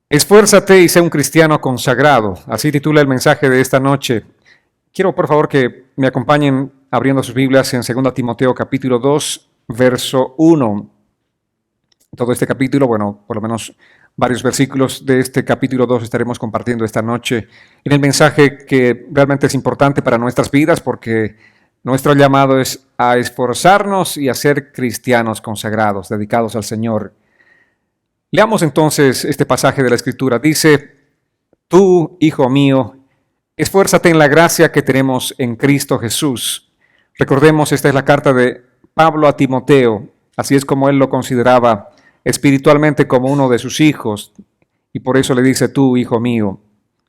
Esfuérzate y sé un cristiano consagrado. Así titula el mensaje de esta noche. Quiero por favor que me acompañen abriendo sus Biblias en 2 Timoteo capítulo 2, verso 1. Todo este capítulo, bueno, por lo menos varios versículos de este capítulo 2 estaremos compartiendo esta noche en el mensaje que realmente es importante para nuestras vidas porque nuestro llamado es a esforzarnos y a ser cristianos consagrados, dedicados al Señor. Leamos entonces este pasaje de la Escritura. Dice, tú, hijo mío, esfuérzate en la gracia que tenemos en Cristo Jesús. Recordemos, esta es la carta de Pablo a Timoteo. Así es como él lo consideraba espiritualmente como uno de sus hijos. Y por eso le dice, tú, hijo mío,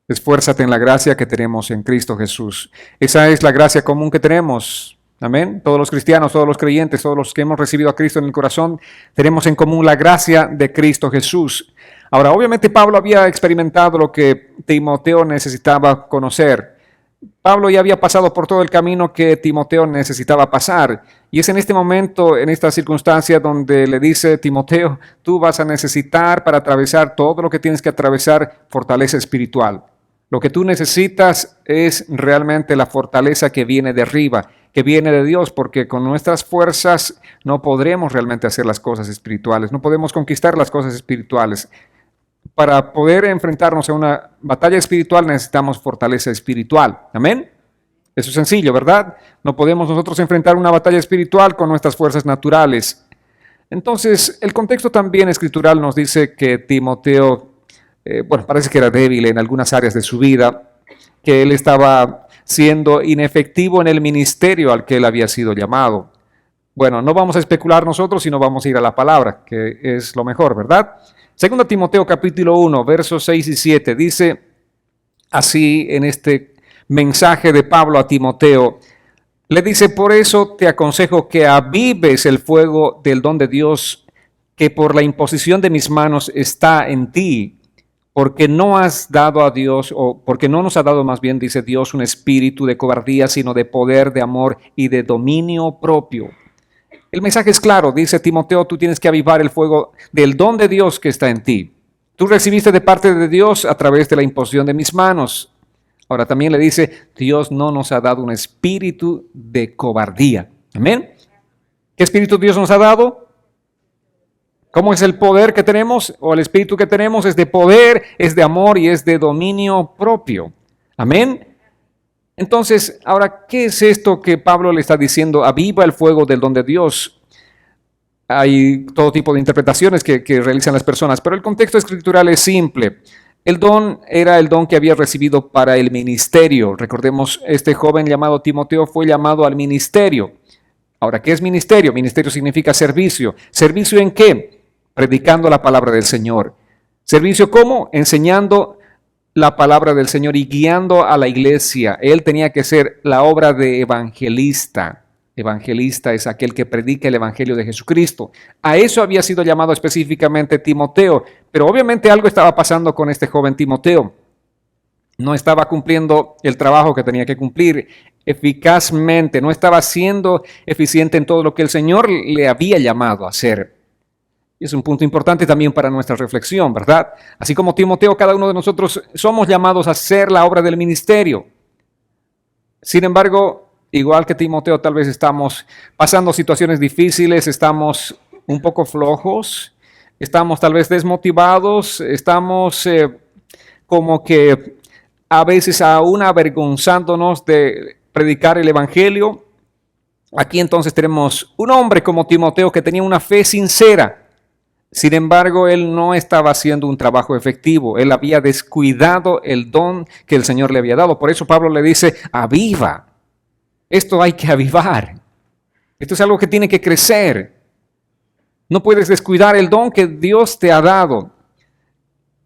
esfuérzate en la gracia que tenemos en Cristo Jesús. Esa es la gracia común que tenemos. Amén. Todos los cristianos, todos los creyentes, todos los que hemos recibido a Cristo en el corazón, tenemos en común la gracia de Cristo Jesús. Ahora, obviamente Pablo había experimentado lo que Timoteo necesitaba conocer. Pablo ya había pasado por todo el camino que Timoteo necesitaba pasar. Y es en este momento, en esta circunstancia, donde le dice Timoteo, tú vas a necesitar para atravesar todo lo que tienes que atravesar, fortaleza espiritual. Lo que tú necesitas es realmente la fortaleza que viene de arriba, que viene de Dios, porque con nuestras fuerzas no podremos realmente hacer las cosas espirituales, no podemos conquistar las cosas espirituales. Para poder enfrentarnos a una batalla espiritual necesitamos fortaleza espiritual. Amén. Eso es sencillo, ¿verdad? No podemos nosotros enfrentar una batalla espiritual con nuestras fuerzas naturales. Entonces, el contexto también escritural nos dice que Timoteo, parece que era débil en algunas áreas de su vida, que él estaba siendo inefectivo en el ministerio al que él había sido llamado. Bueno, no vamos a especular nosotros, sino vamos a ir a la palabra, que es lo mejor, ¿verdad? 2 Timoteo capítulo 1, versos 6 y 7, dice así en este mensaje de Pablo a Timoteo, le dice, por eso te aconsejo que avives el fuego del don de Dios que por la imposición de mis manos está en ti, porque no has dado a Dios, o porque no nos ha dado más bien, dice Dios, un espíritu de cobardía, sino de poder, de amor y de dominio propio. El mensaje es claro, dice Timoteo, tú tienes que avivar el fuego del don de Dios que está en ti. Tú recibiste de parte de Dios a través de la imposición de mis manos. Ahora también le dice, Dios no nos ha dado un espíritu de cobardía. Amén. ¿Qué espíritu Dios nos ha dado? ¿Cómo es el poder que tenemos? O el espíritu que tenemos es de poder, es de amor y es de dominio propio. Amén. Entonces, ahora, ¿qué es esto que Pablo le está diciendo? Aviva el fuego del don de Dios. Hay todo tipo de interpretaciones que realizan las personas, pero el contexto escritural es simple. El don era el don que había recibido para el ministerio. Recordemos, este joven llamado Timoteo fue llamado al ministerio. Ahora, ¿qué es ministerio? Ministerio significa servicio. ¿Servicio en qué? Predicando la palabra del Señor. ¿Servicio cómo? Enseñando la palabra del Señor y guiando a la iglesia. Él tenía que ser la obra de evangelista. Evangelista es aquel que predica el evangelio de Jesucristo. A eso había sido llamado específicamente Timoteo, pero obviamente algo estaba pasando con este joven Timoteo. No estaba cumpliendo el trabajo que tenía que cumplir eficazmente, no estaba siendo eficiente en todo lo que el Señor le había llamado a hacer. Y es un punto importante también para nuestra reflexión, ¿verdad? Así como Timoteo, cada uno de nosotros somos llamados a hacer la obra del ministerio. Sin embargo, igual que Timoteo, tal vez estamos pasando situaciones difíciles, estamos un poco flojos, estamos tal vez desmotivados, estamos como que a veces aún avergonzándonos de predicar el evangelio. Aquí entonces tenemos un hombre como Timoteo que tenía una fe sincera. Sin embargo, él no estaba haciendo un trabajo efectivo. Él había descuidado el don que el Señor le había dado. Por eso Pablo le dice, aviva. Esto hay que avivar. Esto es algo que tiene que crecer. No puedes descuidar el don que Dios te ha dado.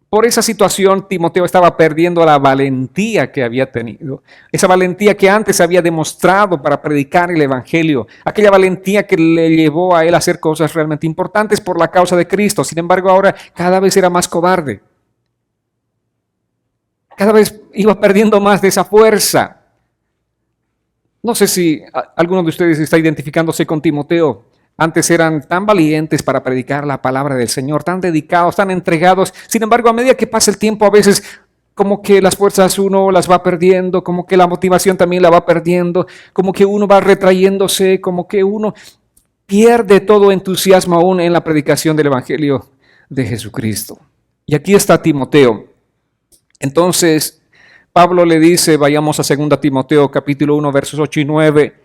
Por esa situación, Timoteo estaba perdiendo la valentía que había tenido. Esa valentía que antes había demostrado para predicar el evangelio. Aquella valentía que le llevó a él a hacer cosas realmente importantes por la causa de Cristo. Sin embargo, ahora cada vez era más cobarde. Cada vez iba perdiendo más de esa fuerza. No sé si alguno de ustedes está identificándose con Timoteo. Antes eran tan valientes para predicar la palabra del Señor, tan dedicados, tan entregados. Sin embargo, a medida que pasa el tiempo, a veces como que las fuerzas uno las va perdiendo, como que la motivación también la va perdiendo, como que uno va retrayéndose, como que uno pierde todo entusiasmo aún en la predicación del Evangelio de Jesucristo. Y aquí está Timoteo. Entonces, Pablo le dice, vayamos a 2 Timoteo capítulo 1, versos 8 y 9.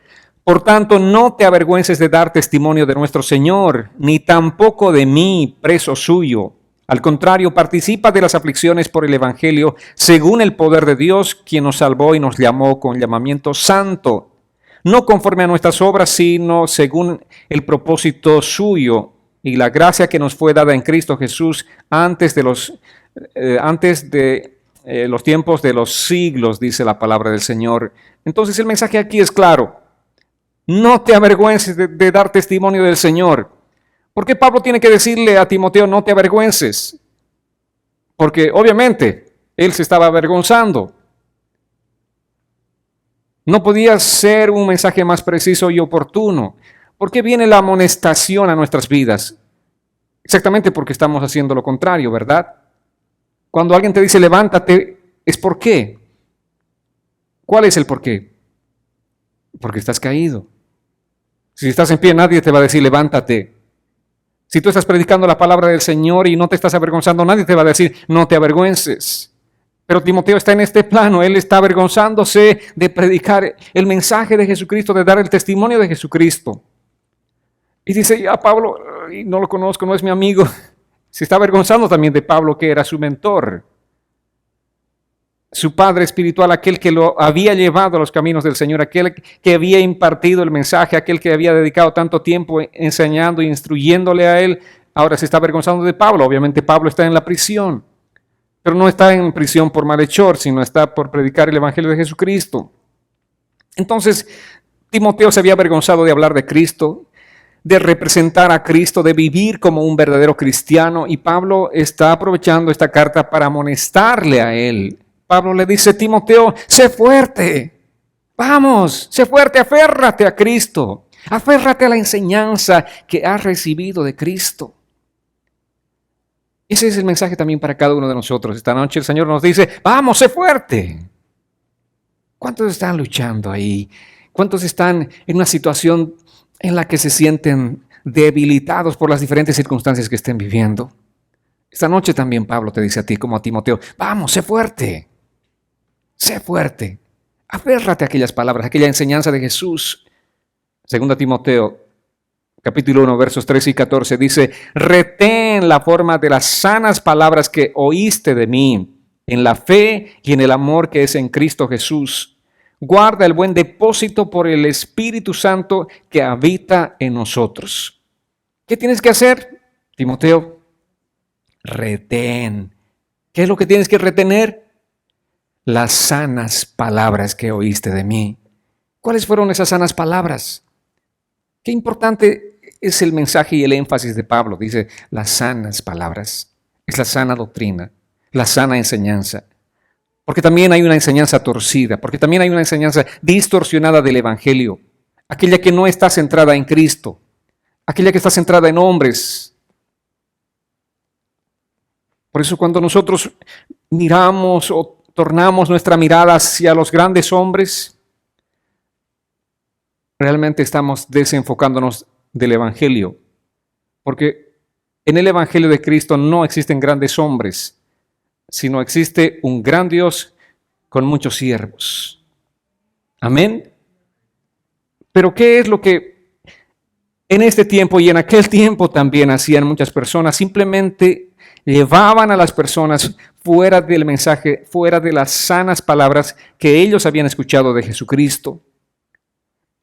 Por tanto, no te avergüences de dar testimonio de nuestro Señor, ni tampoco de mí, preso suyo. Al contrario, participa de las aflicciones por el Evangelio, según el poder de Dios, quien nos salvó y nos llamó con llamamiento santo, no conforme a nuestras obras, sino según el propósito suyo y la gracia que nos fue dada en Cristo Jesús antes de los tiempos de los siglos, dice la palabra del Señor. Entonces el mensaje aquí es claro. No te avergüences de dar testimonio del Señor. ¿Por qué Pablo tiene que decirle a Timoteo no te avergüences? Porque obviamente él se estaba avergonzando. No podía ser un mensaje más preciso y oportuno. ¿Por qué viene la amonestación a nuestras vidas? Exactamente porque estamos haciendo lo contrario, ¿verdad? Cuando alguien te dice levántate, ¿es por qué? ¿Cuál es el por qué? Porque estás caído. Si estás en pie, nadie te va a decir levántate. Si tú estás predicando la palabra del Señor y no te estás avergonzando, nadie te va a decir no te avergüences. Pero Timoteo está en este plano, él está avergonzándose de predicar el mensaje de Jesucristo, de dar el testimonio de Jesucristo. Y dice, ya Pablo, no lo conozco, no es mi amigo. Se está avergonzando también de Pablo, que era su mentor, su padre espiritual, aquel que lo había llevado a los caminos del Señor, aquel que había impartido el mensaje, aquel que había dedicado tanto tiempo enseñando e instruyéndole a él. Ahora se está avergonzando de Pablo. Obviamente Pablo está en la prisión, pero no está en prisión por malhechor, sino está por predicar el Evangelio de Jesucristo. Entonces, Timoteo se había avergonzado de hablar de Cristo, de representar a Cristo, de vivir como un verdadero cristiano, y Pablo está aprovechando esta carta para amonestarle a él. Pablo le dice, Timoteo, sé fuerte, vamos, sé fuerte, aférrate a Cristo, aférrate a la enseñanza que has recibido de Cristo. Ese es el mensaje también para cada uno de nosotros. Esta noche el Señor nos dice, vamos, sé fuerte. ¿Cuántos están luchando ahí? ¿Cuántos están en una situación en la que se sienten debilitados por las diferentes circunstancias que estén viviendo? Esta noche también Pablo te dice a ti como a Timoteo, vamos, sé fuerte. Sé fuerte, aférrate a aquellas palabras, a aquella enseñanza de Jesús. 2 Timoteo, capítulo 1, versos 13 y 14, dice, retén la forma de las sanas palabras que oíste de mí, en la fe y en el amor que es en Cristo Jesús. Guarda el buen depósito por el Espíritu Santo que habita en nosotros. ¿Qué tienes que hacer, Timoteo? Retén. ¿Qué es lo que tienes que retener? Las sanas palabras que oíste de mí. ¿Cuáles fueron esas sanas palabras? Qué importante es el mensaje y el énfasis de Pablo. Dice, las sanas palabras. Es la sana doctrina, la sana enseñanza. Porque también hay una enseñanza torcida, porque también hay una enseñanza distorsionada del Evangelio. Aquella que no está centrada en Cristo, aquella que está centrada en hombres. Por eso cuando nosotros miramos o tornamos nuestra mirada hacia los grandes hombres, realmente estamos desenfocándonos del Evangelio, porque en el Evangelio de Cristo no existen grandes hombres, sino existe un gran Dios con muchos siervos. Amén. Pero ¿qué es lo que en este tiempo y en aquel tiempo también hacían muchas personas? Simplemente llevaban a las personas fuera del mensaje, fuera de las sanas palabras que ellos habían escuchado de Jesucristo.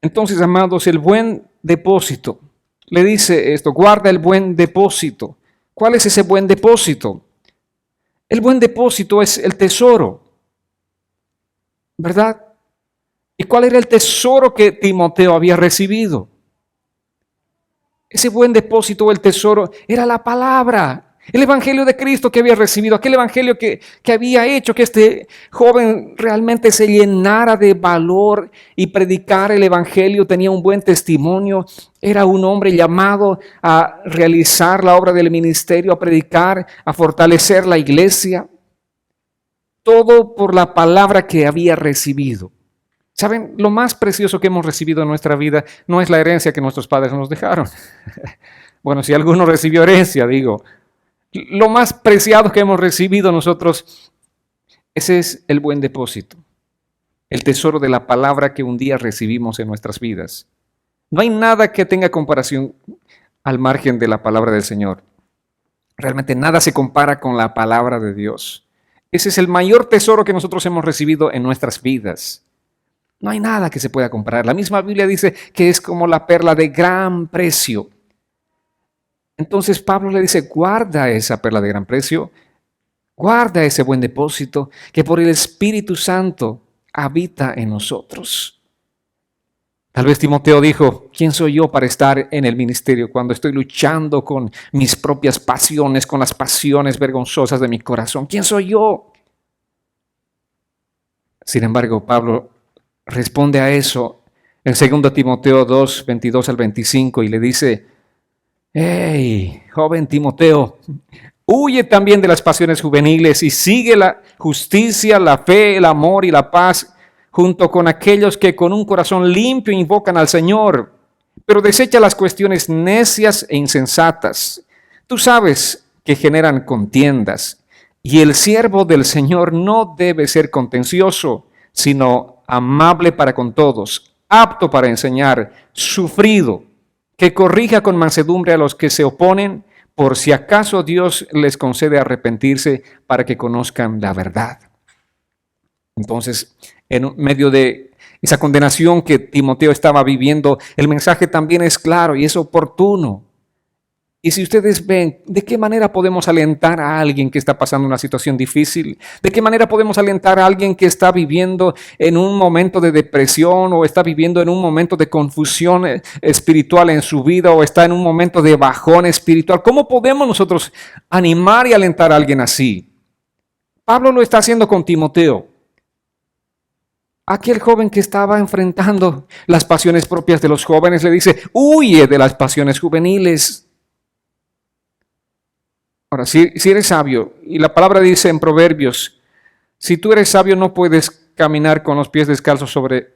Entonces, amados, el buen depósito, le dice esto, guarda el buen depósito. ¿Cuál es ese buen depósito? El buen depósito es el tesoro, ¿verdad? ¿Y cuál era el tesoro que Timoteo había recibido? Ese buen depósito, el tesoro, era la palabra. El evangelio de Cristo que había recibido, aquel evangelio que había hecho que este joven realmente se llenara de valor y predicar el evangelio, tenía un buen testimonio, era un hombre llamado a realizar la obra del ministerio, a predicar, a fortalecer la iglesia. Todo por la palabra que había recibido. ¿Saben? Lo más precioso que hemos recibido en nuestra vida no es la herencia que nuestros padres nos dejaron. Bueno, si alguno recibió herencia, digo. Lo más preciado que hemos recibido nosotros, ese es el buen depósito, el tesoro de la palabra que un día recibimos en nuestras vidas. No hay nada que tenga comparación al margen de la palabra del Señor. Realmente nada se compara con la palabra de Dios. Ese es el mayor tesoro que nosotros hemos recibido en nuestras vidas. No hay nada que se pueda comparar. La misma Biblia dice que es como la perla de gran precio. Entonces Pablo le dice, guarda esa perla de gran precio, guarda ese buen depósito que por el Espíritu Santo habita en nosotros. Tal vez Timoteo dijo, ¿quién soy yo para estar en el ministerio cuando estoy luchando con mis propias pasiones, con las pasiones vergonzosas de mi corazón? ¿Quién soy yo? Sin embargo, Pablo responde a eso en 2 Timoteo 2, 22 al 25 y le dice, hey, joven Timoteo, huye también de las pasiones juveniles y sigue la justicia, la fe, el amor y la paz junto con aquellos que con un corazón limpio invocan al Señor, pero desecha las cuestiones necias e insensatas. Tú sabes que generan contiendas y el siervo del Señor no debe ser contencioso, sino amable para con todos, apto para enseñar, sufrido, que corrija con mansedumbre a los que se oponen, por si acaso Dios les concede arrepentirse para que conozcan la verdad. Entonces, en medio de esa condenación que Timoteo estaba viviendo, el mensaje también es claro y es oportuno. Y si ustedes ven, ¿de qué manera podemos alentar a alguien que está pasando una situación difícil? ¿De qué manera podemos alentar a alguien que está viviendo en un momento de depresión o está viviendo en un momento de confusión espiritual en su vida o está en un momento de bajón espiritual? ¿Cómo podemos nosotros animar y alentar a alguien así? Pablo lo está haciendo con Timoteo. Aquel joven que estaba enfrentando las pasiones propias de los jóvenes le dice, huye de las pasiones juveniles. Ahora, si eres sabio, y la palabra dice en Proverbios, si tú eres sabio no puedes caminar con los pies descalzos sobre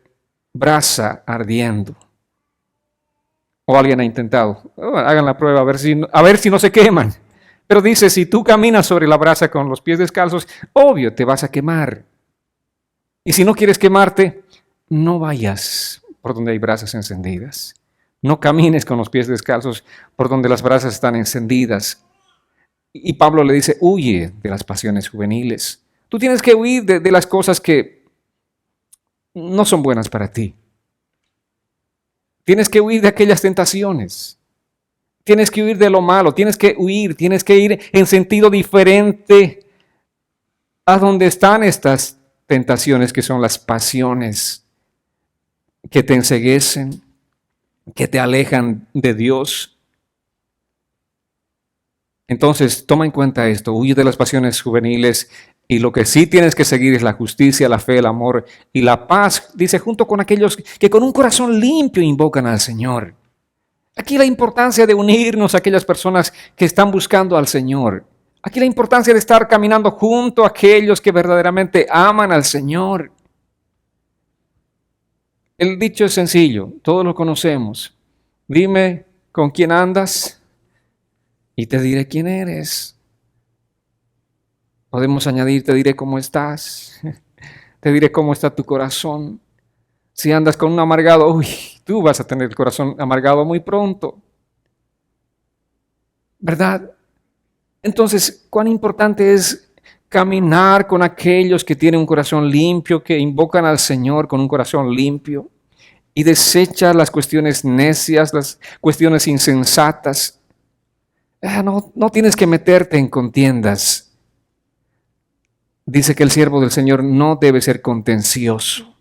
brasa ardiendo. O alguien ha intentado, hagan la prueba a ver si no se queman. Pero dice, si tú caminas sobre la brasa con los pies descalzos, obvio te vas a quemar. Y si no quieres quemarte, no vayas por donde hay brasas encendidas. No camines con los pies descalzos por donde las brasas están encendidas. Y Pablo le dice, huye de las pasiones juveniles. Tú tienes que huir de las cosas que no son buenas para ti. Tienes que huir de aquellas tentaciones. Tienes que huir de lo malo. Tienes que huir, tienes que ir en sentido diferente a donde están estas tentaciones que son las pasiones que te enceguecen, que te alejan de Dios. Entonces, toma en cuenta esto, huye de las pasiones juveniles y lo que sí tienes que seguir es la justicia, la fe, el amor y la paz, dice, junto con aquellos que con un corazón limpio invocan al Señor. Aquí la importancia de unirnos a aquellas personas que están buscando al Señor. Aquí la importancia de estar caminando junto a aquellos que verdaderamente aman al Señor. El dicho es sencillo, todos lo conocemos. Dime con quién andas y te diré quién eres. Podemos añadir, te diré cómo estás. Te diré cómo está tu corazón. Si andas con un amargado, tú vas a tener el corazón amargado muy pronto. ¿Verdad? Entonces, cuán importante es caminar con aquellos que tienen un corazón limpio, que invocan al Señor con un corazón limpio y desecha las cuestiones necias, las cuestiones insensatas. No tienes que meterte en contiendas. Dice que el siervo del Señor no debe ser contencioso.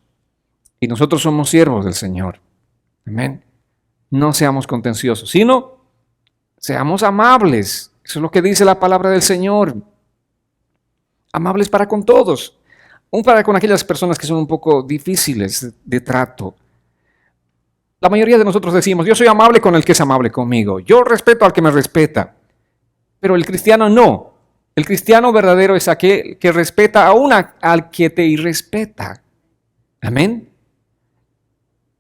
Y nosotros somos siervos del Señor. Amén. No seamos contenciosos, sino seamos amables. Eso es lo que dice la palabra del Señor. Amables para con todos, aún para con aquellas personas que son un poco difíciles de trato. La mayoría de nosotros decimos, yo soy amable con el que es amable conmigo, yo respeto al que me respeta, pero el cristiano no. El cristiano verdadero es aquel que respeta aún al que te irrespeta. Amén.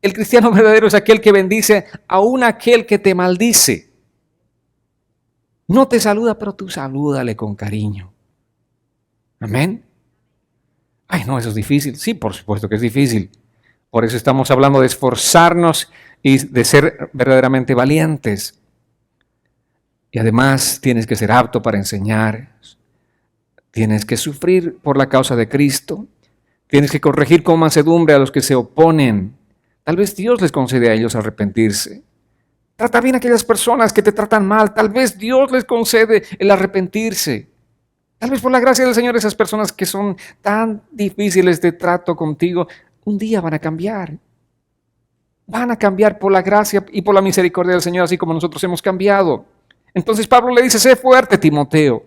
El cristiano verdadero es aquel que bendice aún aquel que te maldice. No te saluda, pero tú salúdale con cariño. Amén. Ay, no, eso es difícil. Sí, por supuesto que es difícil. Por eso estamos hablando de esforzarnos y de ser verdaderamente valientes. Y además tienes que ser apto para enseñar. Tienes que sufrir por la causa de Cristo. Tienes que corregir con mansedumbre a los que se oponen. Tal vez Dios les concede a ellos arrepentirse. Trata bien a aquellas personas que te tratan mal. Tal vez Dios les concede el arrepentirse. Tal vez por la gracia del Señor esas personas que son tan difíciles de trato contigo, un día van a cambiar. Van a cambiar por la gracia y por la misericordia del Señor, así como nosotros hemos cambiado. Entonces Pablo le dice, sé fuerte, Timoteo.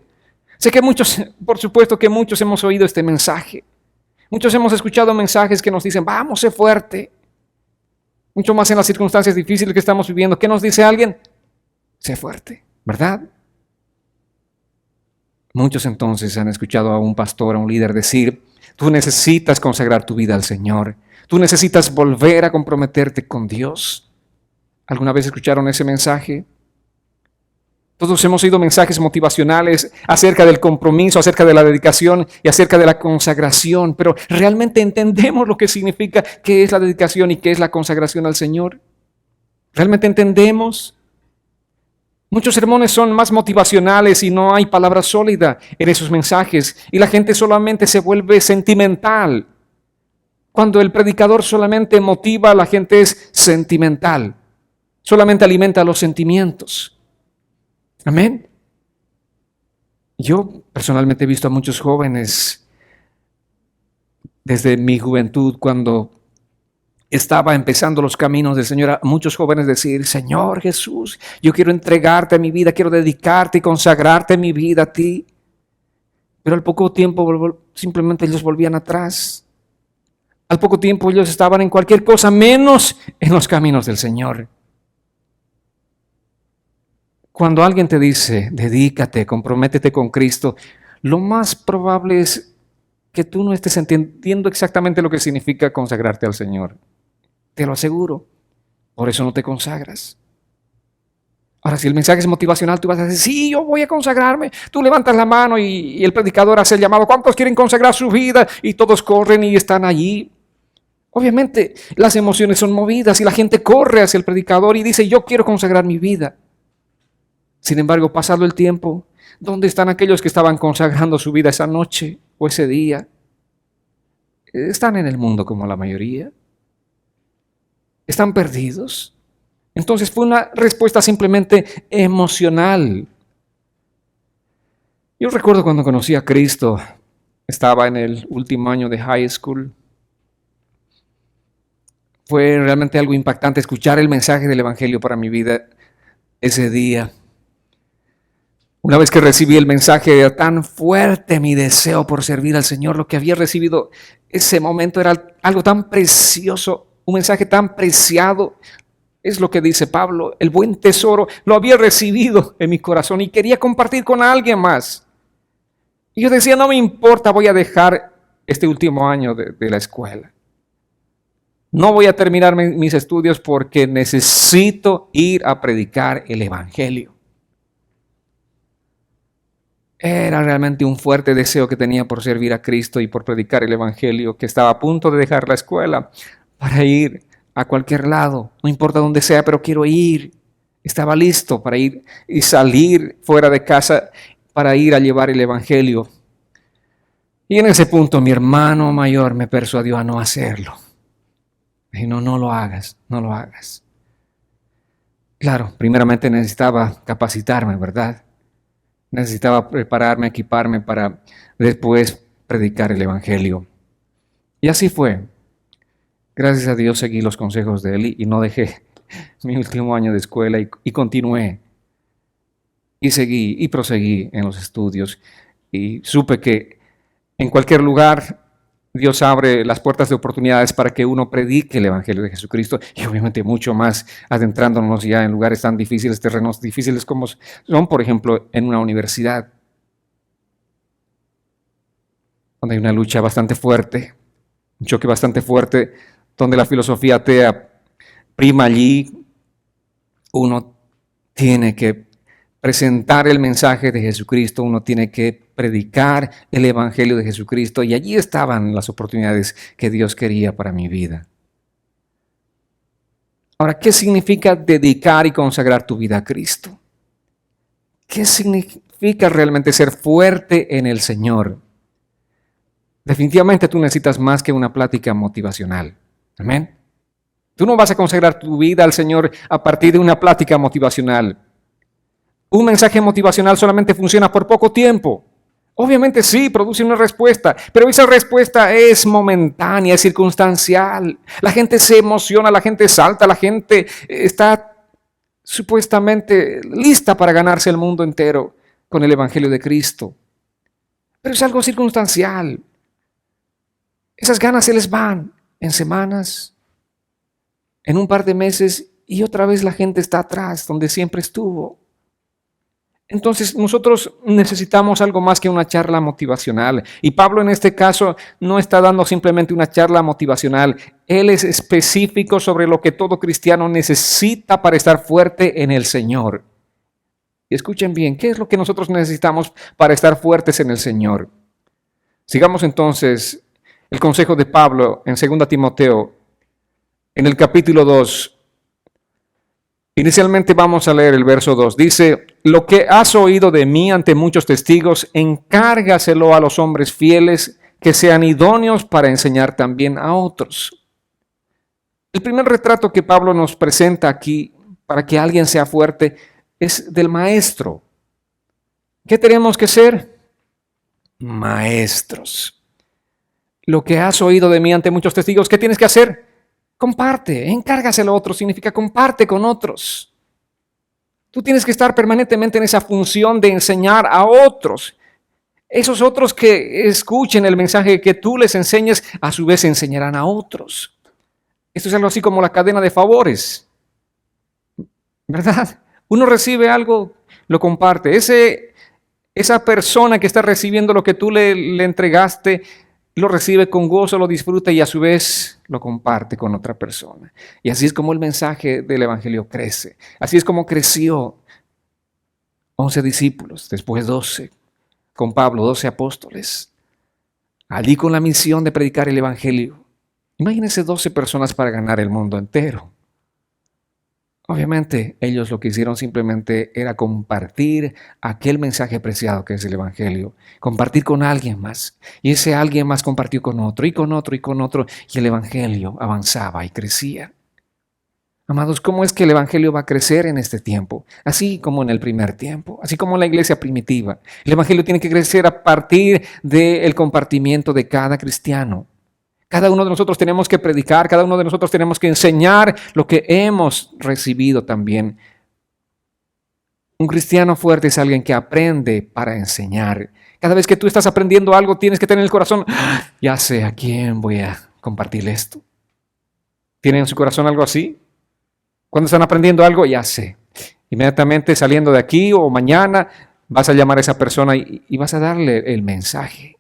Sé que muchos, por supuesto que muchos hemos oído este mensaje. Muchos hemos escuchado mensajes que nos dicen, vamos, sé fuerte. Mucho más en las circunstancias difíciles que estamos viviendo. ¿Qué nos dice alguien? Sé fuerte, ¿verdad? Muchos entonces han escuchado a un pastor, a un líder decir, tú necesitas consagrar tu vida al Señor. Tú necesitas volver a comprometerte con Dios. ¿Alguna vez escucharon ese mensaje? Todos hemos oído mensajes motivacionales acerca del compromiso, acerca de la dedicación y acerca de la consagración, pero ¿realmente entendemos lo que significa qué es la dedicación y qué es la consagración al Señor? ¿Realmente entendemos? Muchos sermones son más motivacionales y no hay palabra sólida en esos mensajes y la gente solamente se vuelve sentimental. Cuando el predicador solamente motiva, la gente es sentimental, solamente alimenta los sentimientos. Amén. Yo personalmente he visto a muchos jóvenes desde mi juventud, cuando estaba empezando los caminos del Señor, a muchos jóvenes decir, Señor Jesús, yo quiero entregarte mi vida, quiero dedicarte y consagrarte mi vida a ti. Pero al poco tiempo simplemente ellos volvían atrás. Al poco tiempo ellos estaban en cualquier cosa menos en los caminos del Señor. Cuando alguien te dice, dedícate, comprométete con Cristo, lo más probable es que tú no estés entendiendo exactamente lo que significa consagrarte al Señor. Te lo aseguro. Por eso no te consagras. Ahora, si el mensaje es motivacional, tú vas a decir, sí, yo voy a consagrarme. Tú levantas la mano y el predicador hace el llamado. ¿Cuántos quieren consagrar su vida? Y todos corren y están allí. Obviamente, las emociones son movidas y la gente corre hacia el predicador y dice, yo quiero consagrar mi vida. Sin embargo, pasado el tiempo, ¿dónde están aquellos que estaban consagrando su vida esa noche o ese día? Están en el mundo como la mayoría. Están perdidos. Entonces fue una respuesta simplemente emocional. Yo recuerdo cuando conocí a Cristo, estaba en el último año de high school. Fue realmente algo impactante escuchar el mensaje del Evangelio para mi vida ese día. Una vez que recibí el mensaje, era tan fuerte mi deseo por servir al Señor. Lo que había recibido ese momento era algo tan precioso, un mensaje tan preciado. Es lo que dice Pablo, el buen tesoro lo había recibido en mi corazón y quería compartir con alguien más. Y yo decía, no me importa, voy a dejar este último año de la escuela. No voy a terminar mis estudios porque necesito ir a predicar el Evangelio. Era realmente un fuerte deseo que tenía por servir a Cristo y por predicar el Evangelio, que estaba a punto de dejar la escuela para ir a cualquier lado, no importa dónde sea, pero quiero ir. Estaba listo para ir y salir fuera de casa para ir a llevar el Evangelio. Y en ese punto mi hermano mayor me persuadió a no hacerlo. Y no lo hagas, no lo hagas. Claro, primeramente necesitaba capacitarme, ¿verdad? Necesitaba prepararme, equiparme para después predicar el Evangelio. Y así fue. Gracias a Dios seguí los consejos de él y no dejé mi último año de escuela y continué. Y seguí y proseguí en los estudios y supe que en cualquier lugar Dios abre las puertas de oportunidades para que uno predique el Evangelio de Jesucristo y obviamente mucho más adentrándonos ya en lugares tan difíciles, terrenos difíciles como son, por ejemplo, en una universidad, donde hay una lucha bastante fuerte, un choque bastante fuerte, donde la filosofía atea prima allí. Uno tiene que presentar el mensaje de Jesucristo, uno tiene que predicar el Evangelio de Jesucristo y allí estaban las oportunidades que Dios quería para mi vida. Ahora, ¿qué significa dedicar y consagrar tu vida a Cristo? ¿Qué significa realmente ser fuerte en el Señor? Definitivamente tú necesitas más que una plática motivacional. Amén. Tú no vas a consagrar tu vida al Señor a partir de una plática motivacional. Un mensaje motivacional solamente funciona por poco tiempo. Obviamente sí, produce una respuesta, pero esa respuesta es momentánea, es circunstancial. La gente se emociona, la gente salta, la gente está supuestamente lista para ganarse el mundo entero con el Evangelio de Cristo. Pero es algo circunstancial. Esas ganas se les van en semanas, en un par de meses, y otra vez la gente está atrás, donde siempre estuvo. Entonces nosotros necesitamos algo más que una charla motivacional. Y Pablo en este caso no está dando simplemente una charla motivacional. Él es específico sobre lo que todo cristiano necesita para estar fuerte en el Señor. Y escuchen bien, ¿qué es lo que nosotros necesitamos para estar fuertes en el Señor? Sigamos entonces el consejo de Pablo en 2 Timoteo, en el capítulo 2. Inicialmente vamos a leer el verso 2. Dice, lo que has oído de mí ante muchos testigos, encárgaselo a los hombres fieles que sean idóneos para enseñar también a otros. El primer retrato que Pablo nos presenta aquí para que alguien sea fuerte es del maestro. ¿Qué tenemos que ser? Maestros. Lo que has oído de mí ante muchos testigos, ¿qué tienes que hacer? Comparte, encárgaselo a otros, significa comparte con otros. Tú tienes que estar permanentemente en esa función de enseñar a otros. Esos otros que escuchen el mensaje que tú les enseñes, a su vez enseñarán a otros. Esto es algo así como la cadena de favores, ¿verdad? Uno recibe algo, lo comparte. Esa persona que está recibiendo lo que tú le entregaste, lo recibe con gozo, lo disfruta y a su vez lo comparte con otra persona. Y así es como el mensaje del Evangelio crece. Así es como creció 11 discípulos, después 12, con Pablo, 12 apóstoles, allí con la misión de predicar el Evangelio. Imagínense 12 personas para ganar el mundo entero. Obviamente ellos lo que hicieron simplemente era compartir aquel mensaje preciado que es el Evangelio, compartir con alguien más, y ese alguien más compartió con otro y con otro y con otro, y el Evangelio avanzaba y crecía. Amados, ¿cómo es que el Evangelio va a crecer en este tiempo? Así como en el primer tiempo, así como en la iglesia primitiva. El Evangelio tiene que crecer a partir del compartimiento de cada cristiano. Cada uno de nosotros tenemos que predicar, cada uno de nosotros tenemos que enseñar lo que hemos recibido también. Un cristiano fuerte es alguien que aprende para enseñar. Cada vez que tú estás aprendiendo algo, tienes que tener en el corazón, ya sé a quién voy a compartir esto. ¿Tienen en su corazón algo así? Cuando están aprendiendo algo, ya sé. Inmediatamente saliendo de aquí o mañana, vas a llamar a esa persona y vas a darle el mensaje.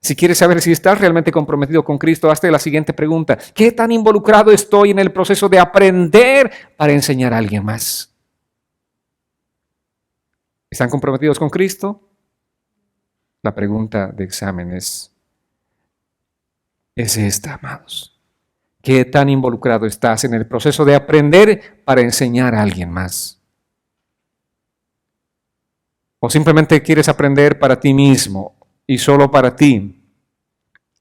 Si quieres saber si estás realmente comprometido con Cristo, hazte la siguiente pregunta. ¿Qué tan involucrado estoy en el proceso de aprender para enseñar a alguien más? ¿Están comprometidos con Cristo? La pregunta de examen es esta, amados. ¿Qué tan involucrado estás en el proceso de aprender para enseñar a alguien más? ¿O simplemente quieres aprender para ti mismo y solo para ti?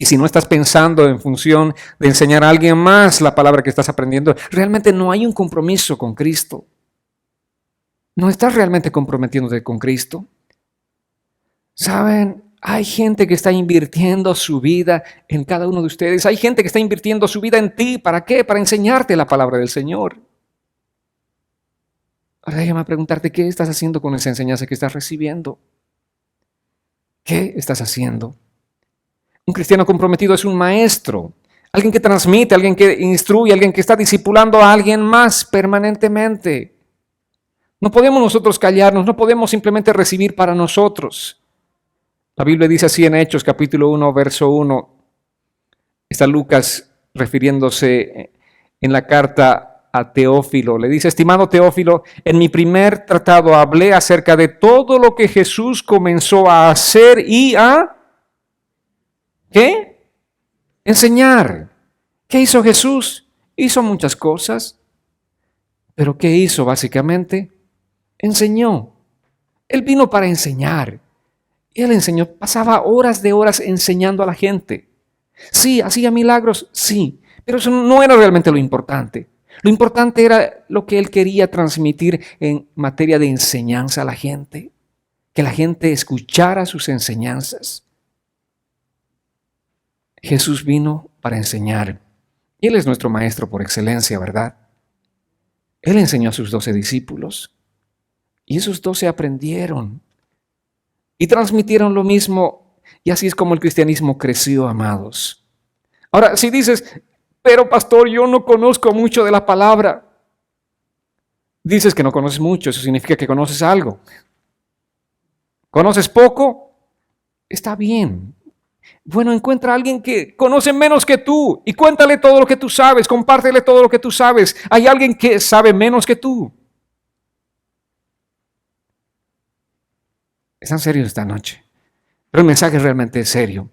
Y si no estás pensando en función de enseñar a alguien más la palabra que estás aprendiendo, realmente no hay un compromiso con Cristo. No estás realmente comprometiéndote con Cristo. ¿Saben? Hay gente que está invirtiendo su vida en cada uno de ustedes. Hay gente que está invirtiendo su vida en ti. ¿Para qué? Para enseñarte la palabra del Señor. Ahora déjame preguntarte, ¿qué estás haciendo con esa enseñanza que estás recibiendo? ¿Qué estás haciendo? Un cristiano comprometido es un maestro, alguien que transmite, alguien que instruye, alguien que está discipulando a alguien más permanentemente. No podemos nosotros callarnos, no podemos simplemente recibir para nosotros. La Biblia dice así en Hechos capítulo 1, verso 1. Está Lucas refiriéndose en la carta a Teófilo. Le dice: estimado Teófilo, en mi primer tratado hablé acerca de todo lo que Jesús comenzó a hacer y a ¿qué? Enseñar. ¿Qué hizo Jesús? Hizo muchas cosas. ¿Pero qué hizo básicamente? Enseñó. Él vino para enseñar. Él enseñó, pasaba horas de horas enseñando a la gente. Sí, hacía milagros, sí, pero eso no era realmente lo importante. Lo importante era lo que él quería transmitir en materia de enseñanza a la gente. Que la gente escuchara sus enseñanzas. Jesús vino para enseñar. Y Él es nuestro maestro por excelencia, ¿verdad? Él enseñó a sus 12 discípulos. Y esos 12 aprendieron. Y transmitieron lo mismo. Y así es como el cristianismo creció, amados. Ahora, si dices, pero pastor, yo no conozco mucho de la palabra. Dices que no conoces mucho, eso significa que conoces algo. ¿Conoces poco? Está bien. Bueno, encuentra a alguien que conoce menos que tú y cuéntale todo lo que tú sabes, compártele todo lo que tú sabes. Hay alguien que sabe menos que tú. ¿Están serios esta noche? Pero el mensaje realmente es serio.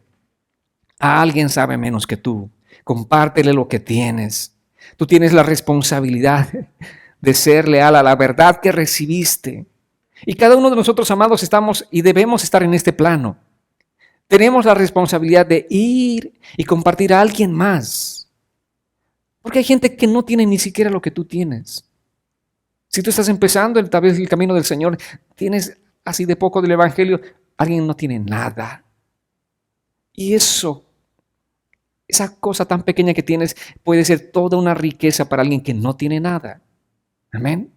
A alguien sabe menos que tú. Compártele lo que tienes. Tú tienes la responsabilidad de ser leal a la verdad que recibiste. Y cada uno de nosotros, amados, estamos y debemos estar en este plano. Tenemos la responsabilidad de ir y compartir a alguien más. Porque hay gente que no tiene ni siquiera lo que tú tienes. Si tú estás empezando tal vez el camino del Señor, tienes así de poco del Evangelio, alguien no tiene nada. Y esa cosa tan pequeña que tienes puede ser toda una riqueza para alguien que no tiene nada. Amén.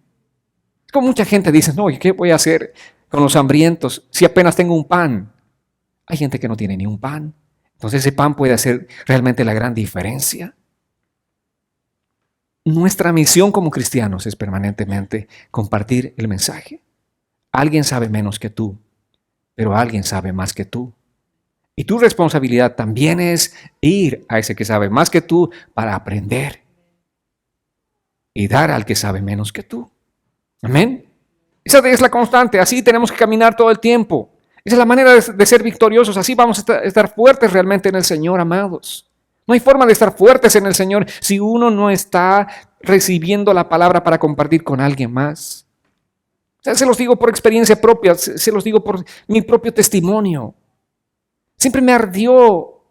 Es como mucha gente dice, no, ¿y qué voy a hacer con los hambrientos si apenas tengo un pan? Hay gente que no tiene ni un pan. Entonces ese pan puede hacer realmente la gran diferencia. Nuestra misión como cristianos es permanentemente compartir el mensaje. Alguien sabe menos que tú, pero alguien sabe más que tú. Y tu responsabilidad también es ir a ese que sabe más que tú para aprender y dar al que sabe menos que tú. Amén. Esa es la constante. Así tenemos que caminar todo el tiempo. Esa es la manera de ser victoriosos. Así vamos a estar fuertes realmente en el Señor, amados. No hay forma de estar fuertes en el Señor si uno no está recibiendo la palabra para compartir con alguien más. O sea, se los digo por experiencia propia, se los digo por mi propio testimonio. Siempre me ardió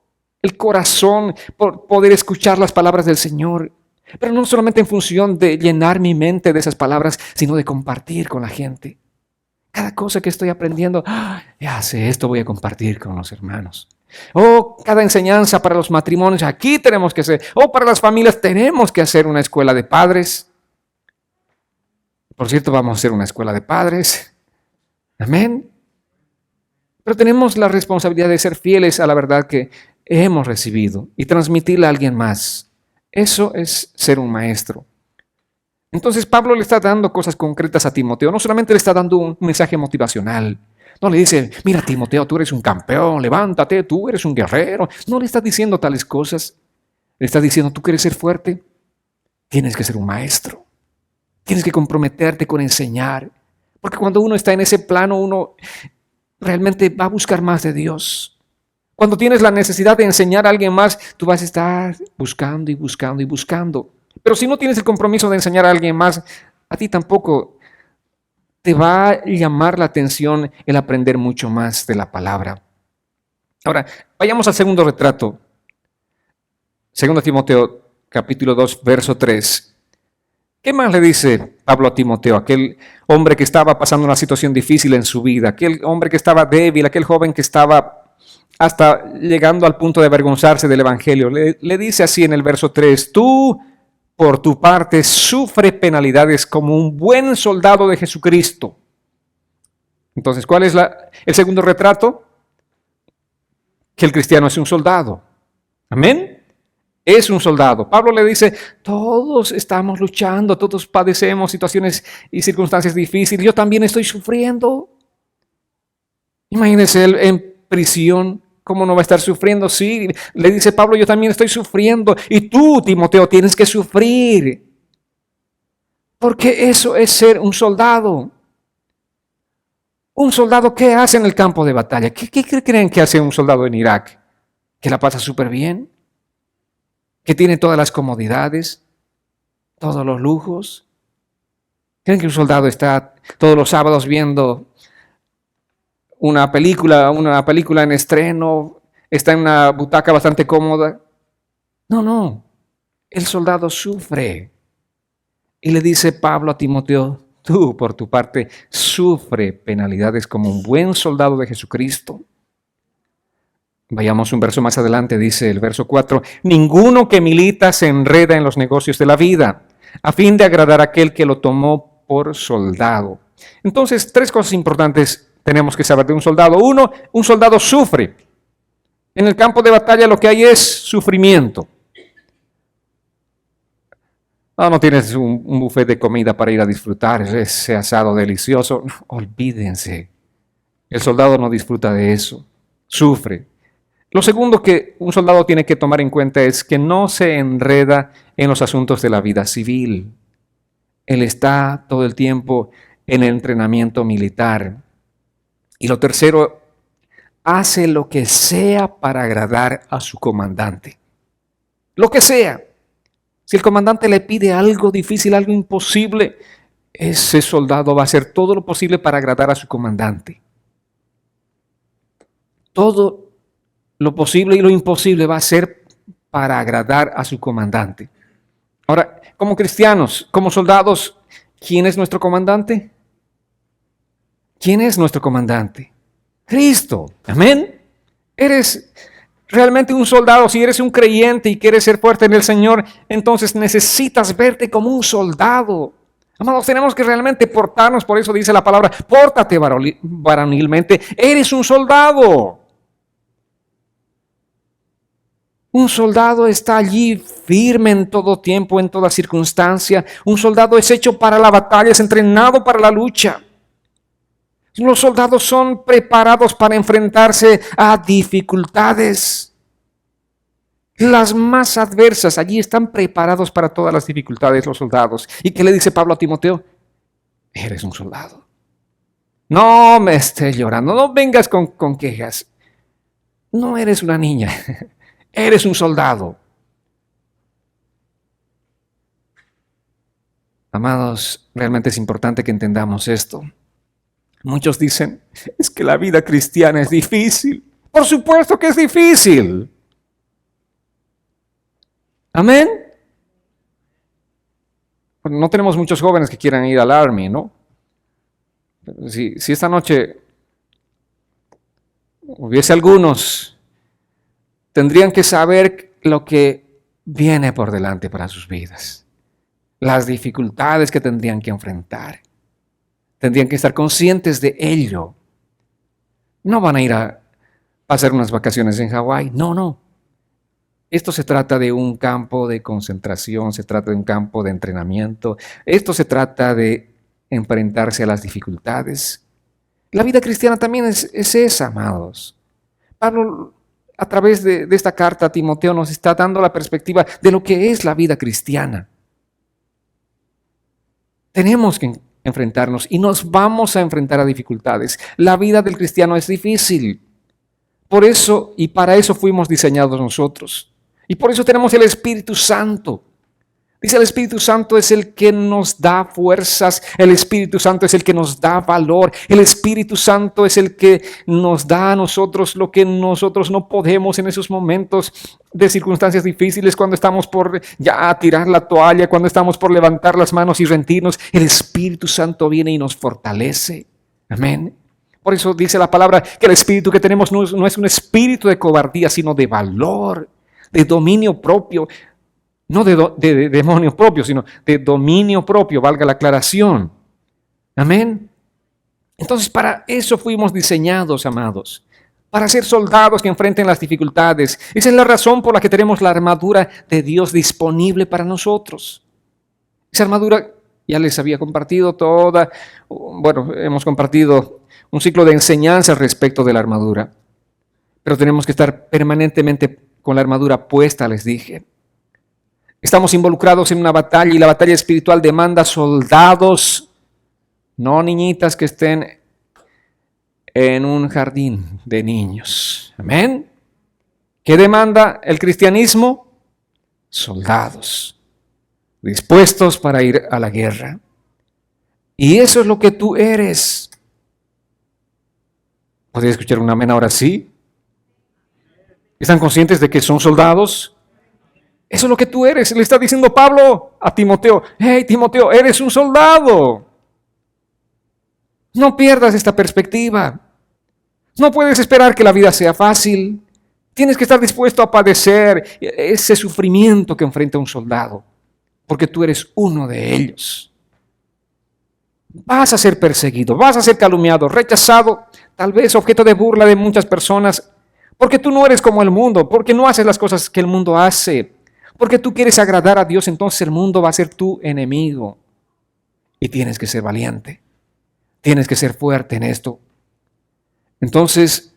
el corazón por poder escuchar las palabras del Señor. Pero no solamente en función de llenar mi mente de esas palabras, sino de compartir con la gente. Cada cosa que estoy aprendiendo, ya sé, esto voy a compartir con los hermanos. Cada enseñanza para los matrimonios, aquí tenemos que hacer. Para las familias tenemos que hacer una escuela de padres. Por cierto, vamos a hacer una escuela de padres. Amén. Pero tenemos la responsabilidad de ser fieles a la verdad que hemos recibido y transmitirla a alguien más. Eso es ser un maestro. Entonces Pablo le está dando cosas concretas a Timoteo. No solamente le está dando un mensaje motivacional. No le dice, mira Timoteo, tú eres un campeón, levántate, tú eres un guerrero. No le está diciendo tales cosas. Le está diciendo, tú quieres ser fuerte, tienes que ser un maestro. Tienes que comprometerte con enseñar. Porque cuando uno está en ese plano, uno realmente va a buscar más de Dios. Cuando tienes la necesidad de enseñar a alguien más, tú vas a estar buscando y buscando y buscando. Pero si no tienes el compromiso de enseñar a alguien más, a ti tampoco te va a llamar la atención el aprender mucho más de la palabra. Ahora, vayamos al segundo retrato. 2 Timoteo, capítulo 2, verso 3. ¿Qué más le dice Pablo a Timoteo? Aquel hombre que estaba pasando una situación difícil en su vida, aquel hombre que estaba débil, aquel joven que estaba hasta llegando al punto de avergonzarse del Evangelio. Le dice así en el verso 3, tú por tu parte, sufre penalidades como un buen soldado de Jesucristo. Entonces, ¿cuál es el segundo retrato? Que el cristiano es un soldado. Amén. Es un soldado. Pablo le dice, todos estamos luchando, todos padecemos situaciones y circunstancias difíciles. Yo también estoy sufriendo. Imagínese él en prisión, ¿cómo no va a estar sufriendo? Sí, le dice Pablo, yo también estoy sufriendo. Y tú, Timoteo, tienes que sufrir. Porque eso es ser un soldado. Un soldado, ¿qué hace en el campo de batalla? ¿Qué creen que hace un soldado en Irak? ¿Que la pasa súper bien? ¿Que tiene todas las comodidades? ¿Todos los lujos? ¿Creen que un soldado está todos los sábados viendo una película en estreno? ¿Está en una butaca bastante cómoda? No. El soldado sufre. Y le dice Pablo a Timoteo, tú por tu parte sufre penalidades como un buen soldado de Jesucristo. Vayamos un verso más adelante, dice el verso 4, ninguno que milita se enreda en los negocios de la vida, a fin de agradar a aquel que lo tomó por soldado. Entonces, 3 cosas importantes tenemos que saber de un soldado. 1, un soldado sufre. En el campo de batalla lo que hay es sufrimiento. No tienes un buffet de comida para ir a disfrutar, ese asado delicioso. No, olvídense. El soldado no disfruta de eso. Sufre. Lo segundo que un soldado tiene que tomar en cuenta es que no se enreda en los asuntos de la vida civil. Él está todo el tiempo en el entrenamiento militar. Y lo tercero, hace lo que sea para agradar a su comandante. Lo que sea. Si el comandante le pide algo difícil, algo imposible, ese soldado va a hacer todo lo posible para agradar a su comandante. Todo lo posible y lo imposible va a ser para agradar a su comandante. Ahora, como cristianos, como soldados, ¿quién es nuestro comandante? ¿Quién es nuestro comandante? Cristo. Amén. Eres realmente un soldado. Si eres un creyente y quieres ser fuerte en el Señor, entonces necesitas verte como un soldado. Amados, tenemos que realmente portarnos, por eso dice la palabra, pórtate varonilmente. Eres un soldado. Un soldado está allí firme en todo tiempo, en toda circunstancia. Un soldado es hecho para la batalla, es entrenado para la lucha. Los soldados son preparados para enfrentarse a dificultades. Las más adversas, allí están preparados para todas las dificultades los soldados. ¿Y qué le dice Pablo a Timoteo? Eres un soldado. No me estés llorando, no vengas con quejas. No eres una niña. Eres un soldado. Amados, realmente es importante que entendamos esto. Muchos dicen, es que la vida cristiana es difícil. Por supuesto que es difícil. Amén. No tenemos muchos jóvenes que quieran ir al Army, ¿no? Si esta noche hubiese algunos, tendrían que saber lo que viene por delante para sus vidas. Las dificultades que tendrían que enfrentar. Tendrían que estar conscientes de ello. No van a ir a pasar unas vacaciones en Hawái. No. Esto se trata de un campo de concentración, se trata de un campo de entrenamiento. Esto se trata de enfrentarse a las dificultades. La vida cristiana también es esa, amados. Pablo, a través de esta carta a Timoteo, nos está dando la perspectiva de lo que es la vida cristiana. Tenemos que enfrentarnos y nos vamos a enfrentar a dificultades. La vida del cristiano es difícil. Por eso y para eso fuimos diseñados nosotros. Y por eso tenemos el Espíritu Santo. Dice, el Espíritu Santo es el que nos da fuerzas, el Espíritu Santo es el que nos da valor, el Espíritu Santo es el que nos da a nosotros lo que nosotros no podemos en esos momentos de circunstancias difíciles, cuando estamos por ya tirar la toalla, cuando estamos por levantar las manos y rendirnos. El Espíritu Santo viene y nos fortalece. Amén. Por eso dice la palabra que el espíritu que tenemos no es un espíritu de cobardía, sino de valor, de dominio propio. No de demonio propio, sino de dominio propio, valga la aclaración. Amén. Entonces, para eso fuimos diseñados, amados. Para ser soldados que enfrenten las dificultades. Esa es la razón por la que tenemos la armadura de Dios disponible para nosotros. Esa armadura ya les había compartido hemos compartido un ciclo de enseñanza respecto de la armadura. Pero tenemos que estar permanentemente con la armadura puesta, les dije. Estamos involucrados en una batalla y la batalla espiritual demanda soldados, no niñitas que estén en un jardín de niños. Amén. ¿Qué demanda el cristianismo? Soldados, dispuestos para ir a la guerra. Y eso es lo que tú eres. ¿Podría escuchar un amén ahora sí? ¿Están conscientes de que son soldados? Eso es lo que tú eres. Le está diciendo Pablo a Timoteo. Hey, Timoteo, eres un soldado. No pierdas esta perspectiva. No puedes esperar que la vida sea fácil. Tienes que estar dispuesto a padecer ese sufrimiento que enfrenta un soldado, porque tú eres uno de ellos. Vas a ser perseguido, vas a ser calumniado, rechazado, tal vez objeto de burla de muchas personas, porque tú no eres como el mundo, porque no haces las cosas que el mundo hace, porque tú quieres agradar a Dios, entonces el mundo va a ser tu enemigo. Y tienes que ser valiente, tienes que ser fuerte en esto. Entonces,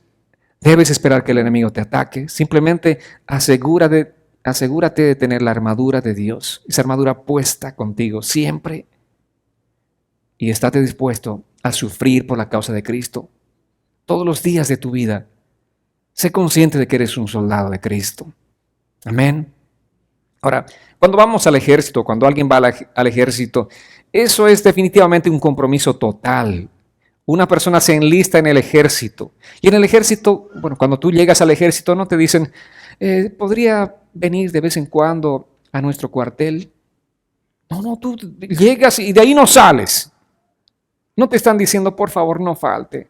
debes esperar que el enemigo te ataque. Simplemente asegúrate de tener la armadura de Dios, esa armadura puesta contigo siempre. Y estate dispuesto a sufrir por la causa de Cristo todos los días de tu vida. Sé consciente de que eres un soldado de Cristo. Amén. Ahora, cuando vamos al ejército, cuando alguien va al ejército, eso es definitivamente un compromiso total. Una persona se enlista en el ejército. Y en el ejército, cuando tú llegas al ejército, no te dicen, ¿podría venir de vez en cuando a nuestro cuartel? No, tú llegas y de ahí no sales. No te están diciendo, por favor, no falte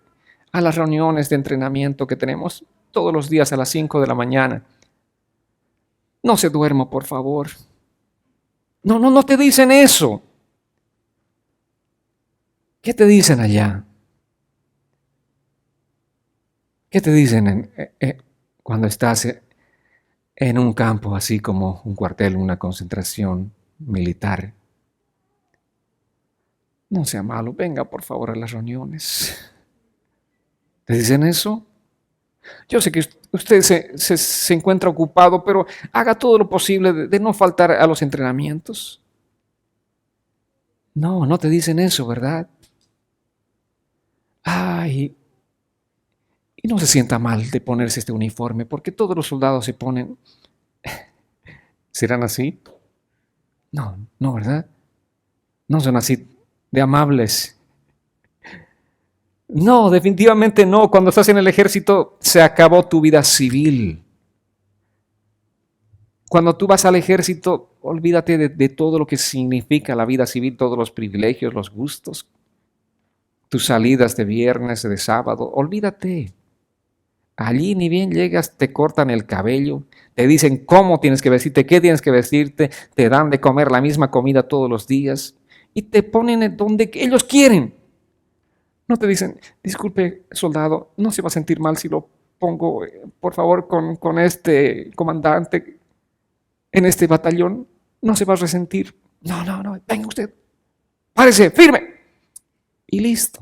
a las reuniones de entrenamiento que tenemos todos los días a las 5 de la mañana. No se duerma, por favor. No te dicen eso. ¿Qué te dicen allá? ¿Qué te dicen cuando estás en un campo así como un cuartel, una concentración militar? No sea malo, venga por favor a las reuniones. ¿Te dicen eso? Yo sé que usted se encuentra ocupado, pero haga todo lo posible de no faltar a los entrenamientos. No te dicen eso, ¿verdad? Ay, y no se sienta mal de ponerse este uniforme, porque todos los soldados se ponen. ¿Serán así? No, ¿verdad? No son así de amables. No, definitivamente no. Cuando estás en el ejército, se acabó tu vida civil. Cuando tú vas al ejército, olvídate de todo lo que significa la vida civil, todos los privilegios, los gustos, tus salidas de viernes, de sábado, olvídate. Allí ni bien llegas, te cortan el cabello, te dicen cómo tienes que vestirte, qué tienes que vestirte, te dan de comer la misma comida todos los días y te ponen donde ellos quieren. No te dicen, disculpe, soldado, no se va a sentir mal si lo pongo, por favor, con este comandante en este batallón. No se va a resentir. No, venga usted, párese, firme. Y listo.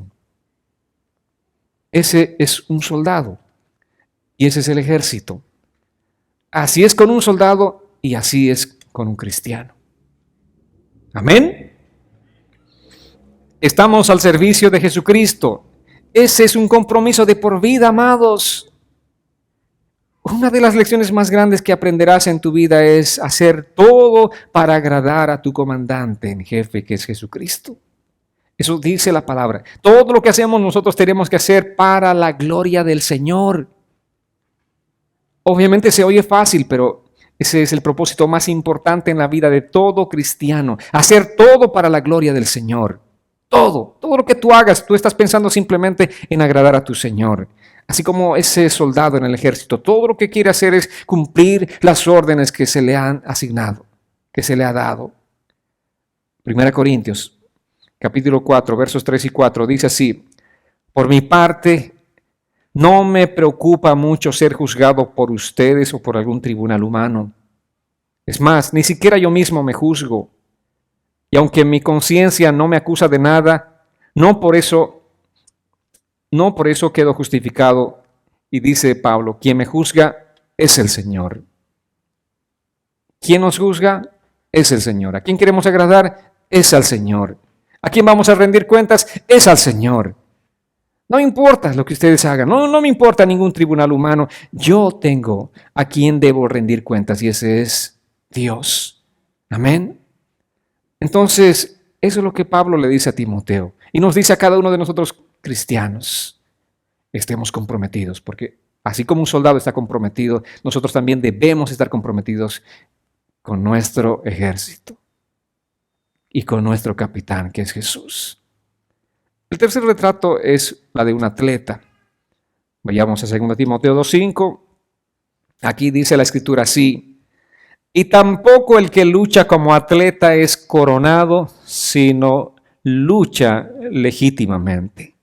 Ese es un soldado. Y ese es el ejército. Así es con un soldado y así es con un cristiano. Amén. Estamos al servicio de Jesucristo. Ese es un compromiso de por vida, amados. Una de las lecciones más grandes que aprenderás en tu vida es hacer todo para agradar a tu comandante en jefe, que es Jesucristo. Eso dice la palabra. Todo lo que hacemos nosotros tenemos que hacer para la gloria del Señor. Obviamente se oye fácil, pero ese es el propósito más importante en la vida de todo cristiano. Hacer todo para la gloria del Señor. Todo lo que tú hagas, tú estás pensando simplemente en agradar a tu Señor. Así como ese soldado en el ejército, todo lo que quiere hacer es cumplir las órdenes que se le han asignado, que se le ha dado. 1 Corintios, capítulo 4, versos 3 y 4, dice así: por mi parte, no me preocupa mucho ser juzgado por ustedes o por algún tribunal humano. Es más, ni siquiera yo mismo me juzgo. Y aunque mi conciencia no me acusa de nada, no por eso quedo justificado. Y dice Pablo, quien me juzga es el Señor. ¿Quién nos juzga? Es el Señor. ¿A quién queremos agradar? Es al Señor. ¿A quién vamos a rendir cuentas? Es al Señor. No me importa lo que ustedes hagan, no me importa ningún tribunal humano. Yo tengo a quien debo rendir cuentas y ese es Dios. Amén. Entonces, eso es lo que Pablo le dice a Timoteo y nos dice a cada uno de nosotros cristianos. Estemos comprometidos, porque así como un soldado está comprometido, nosotros también debemos estar comprometidos con nuestro ejército y con nuestro capitán, que es Jesús. El tercer retrato es la de un atleta. Vayamos a 2 Timoteo 2:5. Aquí dice la escritura así: y tampoco el que lucha como atleta es coronado, sino lucha legítimamente.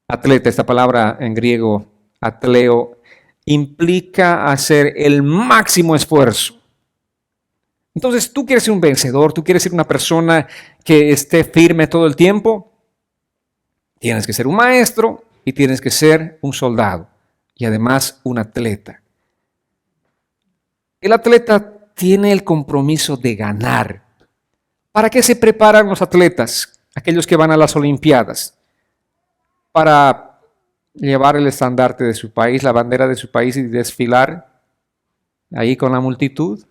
Atleta, esta palabra en griego, atleo, implica hacer el máximo esfuerzo. Entonces, tú quieres ser un vencedor, tú quieres ser una persona que esté firme todo el tiempo. Tienes que ser un maestro y tienes que ser un soldado y además un atleta. El atleta tiene el compromiso de ganar. ¿Para qué se preparan los atletas? Aquellos que van a las Olimpiadas. Para llevar el estandarte de su país, la bandera de su país y desfilar ahí con la multitud.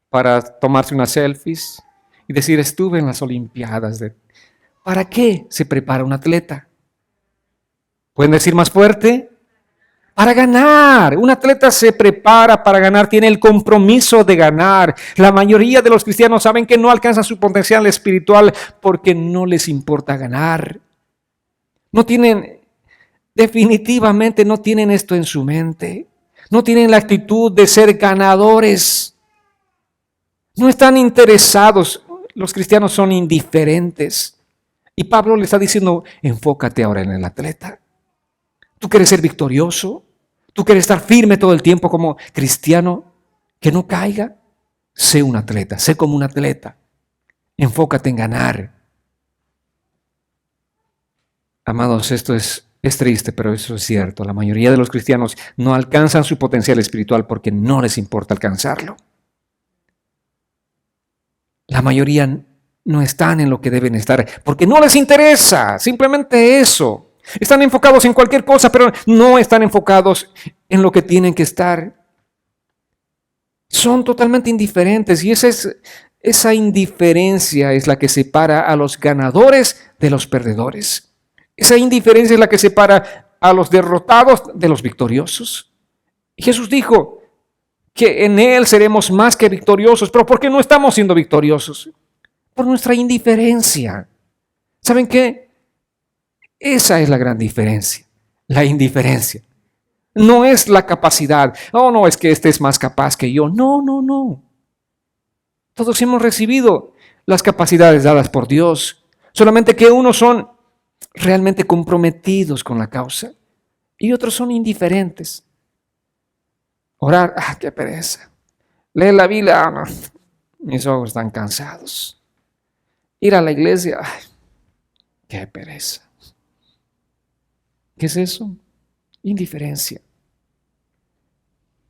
Para tomarse unas selfies y decir, estuve en las Olimpiadas. ¿Para qué se prepara un atleta? ¿Pueden decir más fuerte? Para ganar. Un atleta se prepara para ganar, tiene el compromiso de ganar. La mayoría de los cristianos saben que no alcanzan su potencial espiritual porque no les importa ganar. Definitivamente no tienen esto en su mente. No tienen la actitud de ser ganadores. No están interesados. Los cristianos son indiferentes. Y Pablo le está diciendo, enfócate ahora en el atleta. ¿Tú quieres ser victorioso? ¿Tú quieres estar firme todo el tiempo como cristiano? Que no caiga. Sé un atleta, sé como un atleta. Enfócate en ganar. Amados, esto es triste, pero eso es cierto. La mayoría de los cristianos no alcanzan su potencial espiritual porque no les importa alcanzarlo. La mayoría no están en lo que deben estar porque no les interesa, simplemente eso. Están enfocados en cualquier cosa, pero no están enfocados en lo que tienen que estar. Son totalmente indiferentes y esa indiferencia es la que separa a los ganadores de los perdedores. Esa indiferencia es la que separa a los derrotados de los victoriosos. Y Jesús dijo que en Él seremos más que victoriosos. ¿Pero por qué no estamos siendo victoriosos? Por nuestra indiferencia. ¿Saben qué? Esa es la gran diferencia, la indiferencia. No es la capacidad. Oh, no, es que este es más capaz que yo. No. Todos hemos recibido las capacidades dadas por Dios. Solamente que unos son realmente comprometidos con la causa y otros son indiferentes. Orar, qué pereza. Leer la Biblia, no, mis ojos están cansados. Ir a la iglesia, qué pereza. ¿Qué es eso? Indiferencia.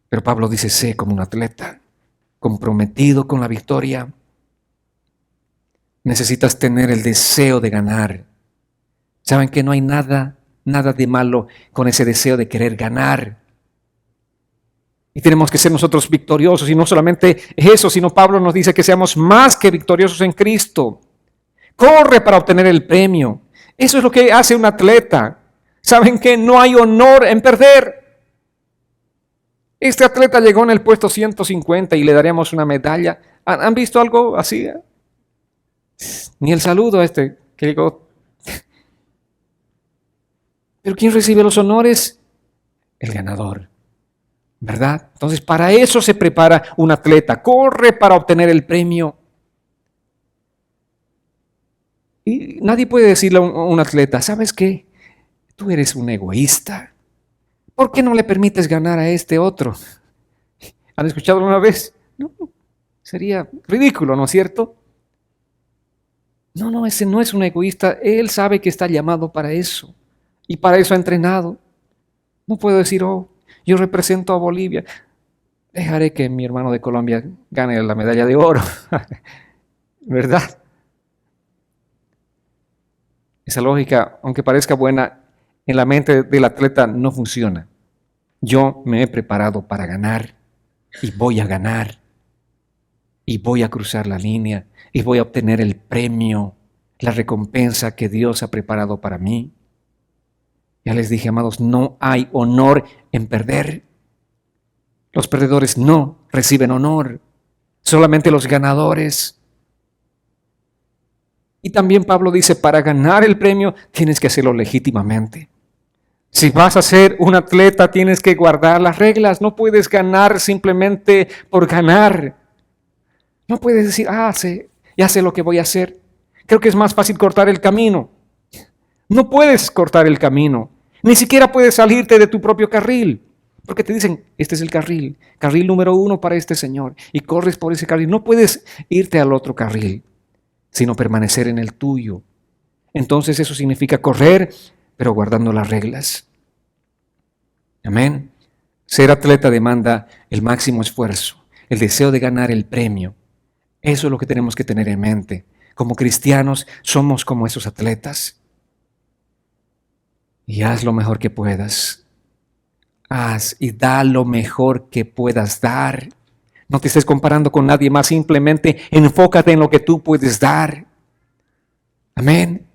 Pero Pablo dice, sé como un atleta, comprometido con la victoria. Necesitas tener el deseo de ganar. ¿Saben que no hay nada de malo con ese deseo de querer ganar? Y tenemos que ser nosotros victoriosos. Y no solamente eso, sino Pablo nos dice que seamos más que victoriosos en Cristo. Corre para obtener el premio. Eso es lo que hace un atleta. ¿Saben que no hay honor en perder? Este atleta llegó en el puesto 150 y le daríamos una medalla. ¿Han visto algo así? Ni el saludo a este que llegó. Pero ¿quién recibe los honores? El ganador. ¿verdad? Entonces, para eso se prepara un atleta, corre para obtener el premio. Y nadie puede decirle a un atleta, ¿sabes qué? Tú eres un egoísta. ¿Por qué no le permites ganar a este otro? ¿Han escuchado alguna vez? No, sería ridículo, ¿no es cierto? No, ese no es un egoísta. Él sabe que está llamado para eso. Y para eso ha entrenado. No puedo decir, oh, yo represento a Bolivia. Dejaré que mi hermano de Colombia gane la medalla de oro. ¿Verdad? Esa lógica, aunque parezca buena, en la mente del atleta no funciona. Yo me he preparado para ganar y voy a ganar y voy a cruzar la línea y voy a obtener el premio, la recompensa que Dios ha preparado para mí. Ya les dije, amados, no hay honor en perder. Los perdedores no reciben honor, solamente los ganadores. Y también Pablo dice, para ganar el premio tienes que hacerlo legítimamente. Si vas a ser un atleta, tienes que guardar las reglas. No puedes ganar simplemente por ganar. No puedes decir, ya sé lo que voy a hacer. Creo que es más fácil cortar el camino. No puedes cortar el camino. Ni siquiera puedes salirte de tu propio carril. Porque te dicen, este es el carril número 1 para este señor. Y corres por ese carril. No puedes irte al otro carril, sino permanecer en el tuyo. Entonces eso significa correr, pero guardando las reglas. Amén. Ser atleta demanda el máximo esfuerzo, el deseo de ganar el premio. Eso es lo que tenemos que tener en mente. Como cristianos somos como esos atletas. Y haz lo mejor que puedas. Haz y da lo mejor que puedas dar. No te estés comparando con nadie más, simplemente enfócate en lo que tú puedes dar. Amén.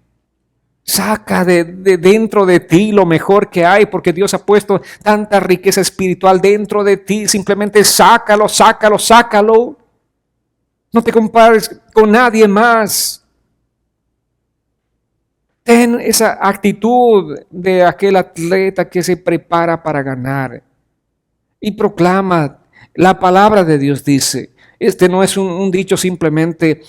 Saca de dentro de ti lo mejor que hay, porque Dios ha puesto tanta riqueza espiritual dentro de ti. Simplemente sácalo. No te compares con nadie más. Ten esa actitud de aquel atleta que se prepara para ganar y proclama. La palabra de Dios dice, este no es un dicho simplemente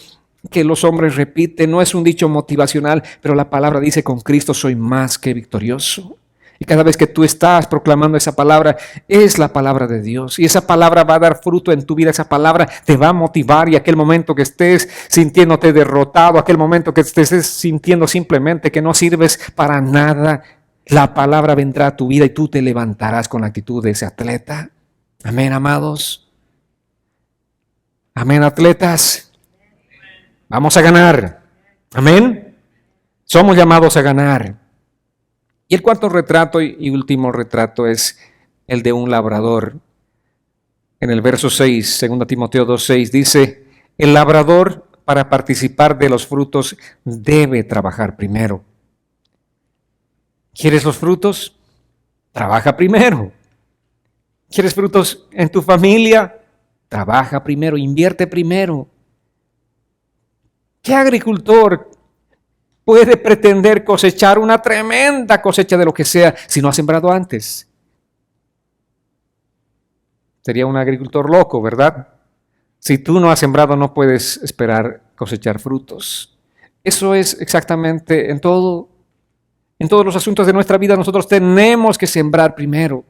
que los hombres repiten, no es un dicho motivacional, pero la palabra dice, con Cristo soy más que victorioso. Y cada vez que tú estás proclamando esa palabra, es la palabra de Dios. Y esa palabra va a dar fruto en tu vida, esa palabra te va a motivar. Y aquel momento que estés sintiéndote derrotado, aquel momento que estés sintiendo simplemente que no sirves para nada, la palabra vendrá a tu vida y tú te levantarás con la actitud de ese atleta. Amén, amados. Amén, atletas. Vamos a ganar. Amén. Somos llamados a ganar. Y el cuarto retrato y último retrato es el de un labrador. En el verso 6, 2 Timoteo 2:6 dice, el labrador para participar de los frutos debe trabajar primero. ¿Quieres los frutos? Trabaja primero. ¿Quieres frutos en tu familia? Trabaja primero, invierte primero. ¿Qué agricultor puede pretender cosechar una tremenda cosecha de lo que sea si no ha sembrado antes? Sería un agricultor loco, ¿verdad? Si tú no has sembrado, no puedes esperar cosechar frutos. Eso es exactamente en todos los asuntos de nuestra vida. Nosotros tenemos que sembrar primero.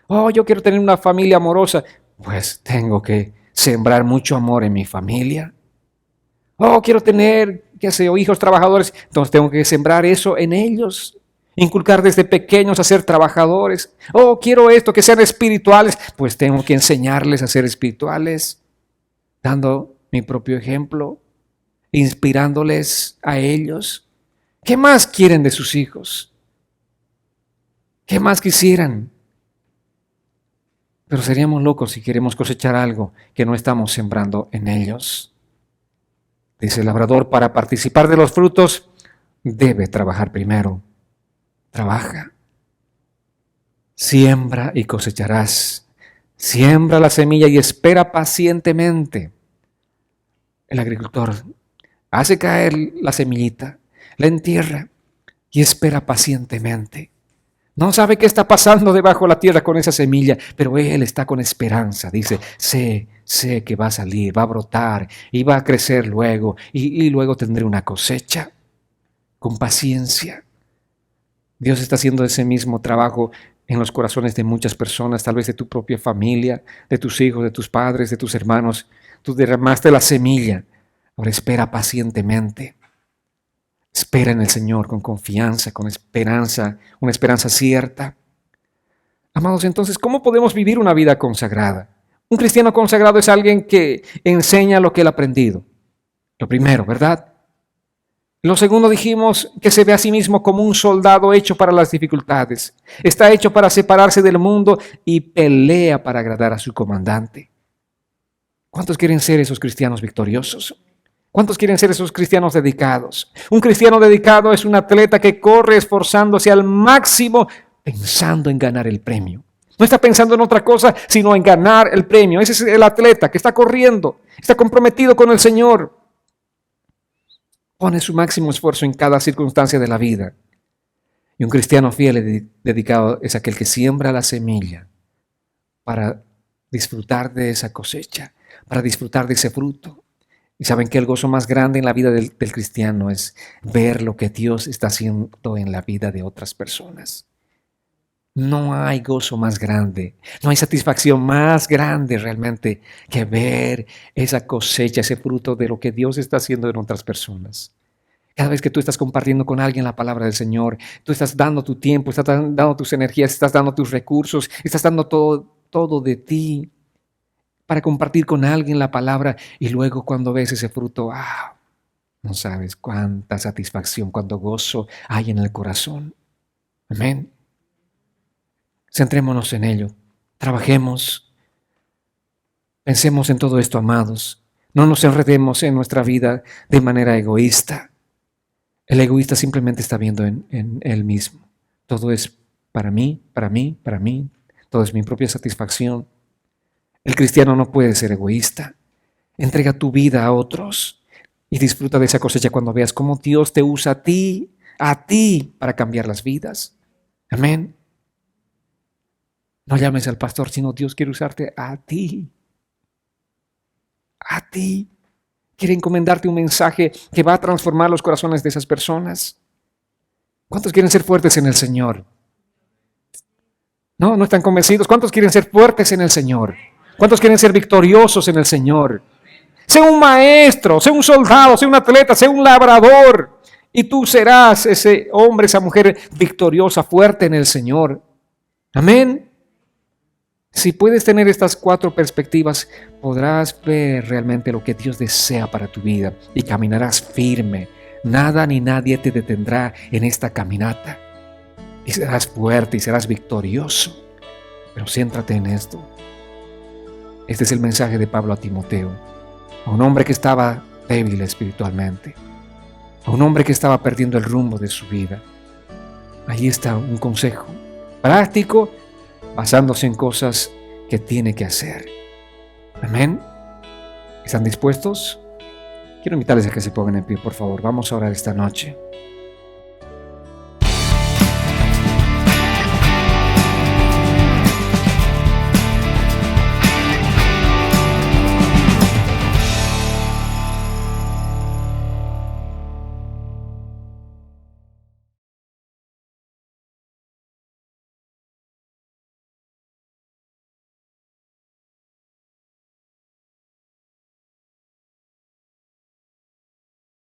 Oh, yo quiero tener una familia amorosa. Pues tengo que sembrar mucho amor en mi familia. Oh, quiero tener, hijos trabajadores. Entonces tengo que sembrar eso en ellos. Inculcar desde pequeños a ser trabajadores. Oh, quiero esto, que sean espirituales. Pues tengo que enseñarles a ser espirituales. Dando mi propio ejemplo. Inspirándoles a ellos. ¿Qué más quieren de sus hijos? ¿Qué más quisieran? Pero seríamos locos si queremos cosechar algo que no estamos sembrando en ellos. Dice el labrador, para participar de los frutos, debe trabajar primero. Trabaja. Siembra y cosecharás. Siembra la semilla y espera pacientemente. El agricultor hace caer la semillita, la entierra y espera pacientemente. No sabe qué está pasando debajo de la tierra con esa semilla, pero él está con esperanza. Dice, sé que va a salir, va a brotar y va a crecer luego y luego tendré una cosecha con paciencia. Dios está haciendo ese mismo trabajo en los corazones de muchas personas, tal vez de tu propia familia, de tus hijos, de tus padres, de tus hermanos. Tú derramaste la semilla, ahora espera pacientemente. Espera en el Señor con confianza, con esperanza, una esperanza cierta. Amados, entonces, ¿cómo podemos vivir una vida consagrada? Un cristiano consagrado es alguien que enseña lo que él ha aprendido. Lo primero, ¿verdad? Lo segundo, dijimos que se ve a sí mismo como un soldado hecho para las dificultades. Está hecho para separarse del mundo y pelea para agradar a su comandante. ¿Cuántos quieren ser esos cristianos victoriosos? ¿Cuántos quieren ser esos cristianos dedicados? Un cristiano dedicado es un atleta que corre esforzándose al máximo pensando en ganar el premio. No está pensando en otra cosa, sino en ganar el premio. Ese es el atleta que está corriendo, está comprometido con el Señor. Pone su máximo esfuerzo en cada circunstancia de la vida. Y un cristiano fiel y dedicado es aquel que siembra la semilla para disfrutar de esa cosecha, para disfrutar de ese fruto. Y saben que el gozo más grande en la vida del cristiano es ver lo que Dios está haciendo en la vida de otras personas. No hay gozo más grande, no hay satisfacción más grande realmente que ver esa cosecha, ese fruto de lo que Dios está haciendo en otras personas. Cada vez que tú estás compartiendo con alguien la palabra del Señor, tú estás dando tu tiempo, estás dando tus energías, estás dando tus recursos, estás dando todo de ti para compartir con alguien la palabra, y luego cuando ves ese fruto, no sabes cuánta satisfacción, cuánto gozo hay en el corazón. Amén. Centrémonos en ello, trabajemos, pensemos en todo esto, amados. No nos enredemos en nuestra vida de manera egoísta. El egoísta simplemente está viendo en él mismo. Todo es para mí, para mí, para mí. Todo es mi propia satisfacción. El cristiano no puede ser egoísta. Entrega tu vida a otros y disfruta de esa cosecha cuando veas cómo Dios te usa a ti para cambiar las vidas. Amén. No llames al pastor, sino Dios quiere usarte a ti. A ti. Quiere encomendarte un mensaje que va a transformar los corazones de esas personas. ¿Cuántos quieren ser fuertes en el Señor? No están convencidos. ¿Cuántos quieren ser fuertes en el Señor? ¿Cuántos quieren ser victoriosos en el Señor? Sé un maestro, sé un soldado, sé un atleta, sé un labrador. Y tú serás ese hombre, esa mujer victoriosa, fuerte en el Señor. Amén. Si puedes tener estas 4 perspectivas, podrás ver realmente lo que Dios desea para tu vida y caminarás firme. Nada ni nadie te detendrá en esta caminata. Y serás fuerte y serás victorioso. Pero céntrate en esto. Este es el mensaje de Pablo a Timoteo, a un hombre que estaba débil espiritualmente, a un hombre que estaba perdiendo el rumbo de su vida. Ahí está un consejo práctico, basándose en cosas que tiene que hacer. Amén. ¿Están dispuestos? Quiero invitarles a que se pongan en pie, por favor. Vamos a orar esta noche.